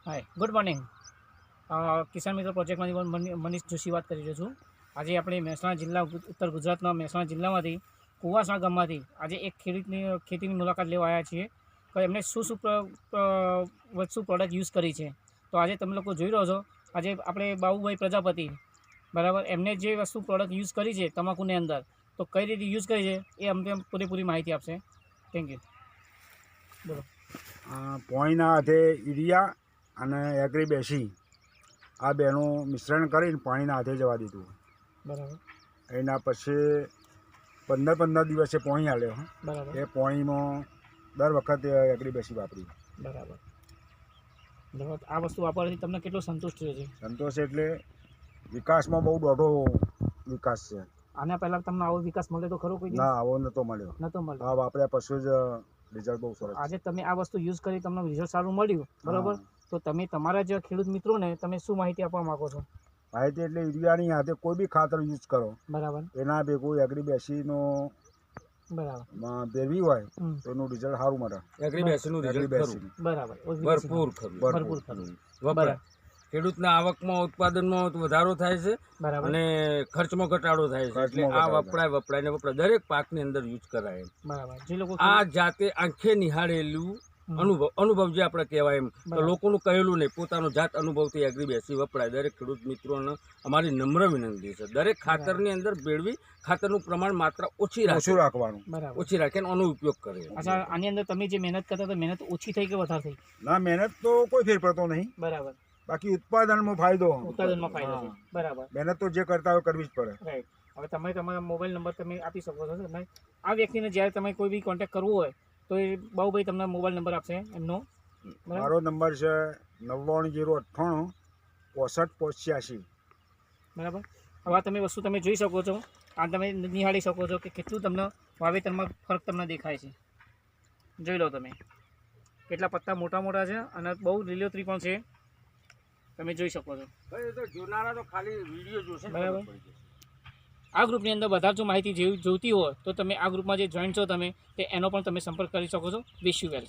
હાય, good morning. કિસાન મિત્ર પ્રોજેક્ટમાંથી મનીષ જોશી વાત કરી રહ્યો છું. આજે આપણે મહેસાણા જિલ્લા ઉત્તર ગુજરાતના મહેસાણા જિલ્લામાંથી કુવાસણા ગામમાંથી આજે એક ખેડૂતની ખેતીની મુલાકાત લેવા આવ્યા છીએ. તો એમણે શું પ્રોડક્ટ યુઝ કરી છે. તો આજે તમે લોકો જોઈ રહ્યો છો. આજે આપણે બાબુભાઈ પ્રજાપતિ બરાબર એમને જે વસ્તુ પ્રોડક્ટ યુઝ કરી છે તમાકુની અંદર, તો કઈ રીતે યુઝ કરી છે એ અમને પૂરેપૂરી માહિતી આપશે. Thank you. બોલો. પોણીના હાથે યુરિયા અને એગ્રી બેસી આ બેનું મિશ્રણ કરીને પાણીના હાથે જવા દીધું. બરાબર. એના પછી 15 દિવસે પોણી આલ્યો. બરાબર. એ પોણીમાં દર વખતે એગ્રી બેસી વાપરી. બરાબર. આ વસ્તુ વાપરવાથી તમને કેટલો સંતુષ્ટ રહ્યો છે? સંતોષ એટલે વિકાસમાં બહુ દોઢો વિકાસ છે. આના પહેલાં તમને આવો વિકાસ મળે તો ખરો કોઈ? ના, આવો નહોતો મળ્યો. આ વાપર્યા પછી જ રિઝલ્ટ બહુ સરસ. આજે તમે આ વસ્તુ યુઝ કરી, તમને રિઝલ્ટ સારું મળ્યું બરાબર, તો તમે તમારા જે ખેડૂત મિત્રોને તમે શું માહિતી આપવા માંગો છો? માહિતી એટલે યુરિયાની હાથે કોઈ બી ખાતર યુઝ કરો બરાબર, એના ભેગું એગ્રી બેસીનો બરાબર ભેરવી હોય તો એનું રિઝલ્ટ સારું મળે. એગ્રી બેસીનું રિઝલ્ટ ખરું, બરાબર, ભરપૂર ખરું. વપરાય ખેડૂતના આવકમાં ઉત્પાદનમાં વધારો થાય છે અને ખર્ચમાં ઘટાડો થાય છે. એટલે આ વપરાય દરેક પાકની અંદર યુઝ કરાય. બરાબર. જે લોકો આ જાતે આંખે નિહાળેલું અનુભવ જે આપણે કહેવાય એમ, તો લોકોનું કહેલું નહીં, પોતાનો જાત અનુભવથી એગ્રી બેસી વપરાય. દરેક ખેડૂત મિત્રોને અમારી નમ્ર વિનંતી છે, દરેક ખાતરની અંદર ભેળવી ખાતરનું પ્રમાણ માત્ર ઓછી રાખવાનું, ઓછી રાખીને આનો ઉપયોગ કરે. અચ્છા, આની અંદર તમે જે મહેનત કરતા તો મહેનત ઓછી થઈ કે વધારે થઈ? ના, મહેનત તો કોઈ ફેર પડતો નહીં. બરાબર. બાકી ઉત્પાદનમાં ફાયદો છે. બરાબર. મહેનત તો જે કરતા હોય કરવી જ પડે. રાઈટ. હવે તમે તમારા મોબાઈલ નંબર તમે આપી શકો છો. તમે આ વ્યક્તિને જ્યારે તમે કોઈ બી કોન્ટેક્ટ કરવો હોય તો એ બાબુભાઈ તમને મોબાઈલ નંબર આપશે એમનો. મારો નંબર છે 99098 6585. બરાબર. હવે તમે વસ્તુ તમે જોઈ શકો છો, આ તમે નિહાળી શકો છો કે કેટલું તમને વાવેતરમાં ફરક તમને દેખાય છે. જોઈ લો તમે કેટલા પત્તા મોટા મોટા છે અને બહુ લીલોતરી પણ છે, તમે જોઈ શકો છો. જોનારા તો ખાલી વિડીયો જોશે. બરાબર. આ ગ્રુપની અંદર વધારે જો માહિતી જોઈતી હોય તો તમે આ ગ્રુપમાં જે જોઈન્ટ છો તમે, તે એનો પણ તમે સંપર્ક કરી શકો છો. Wish you well.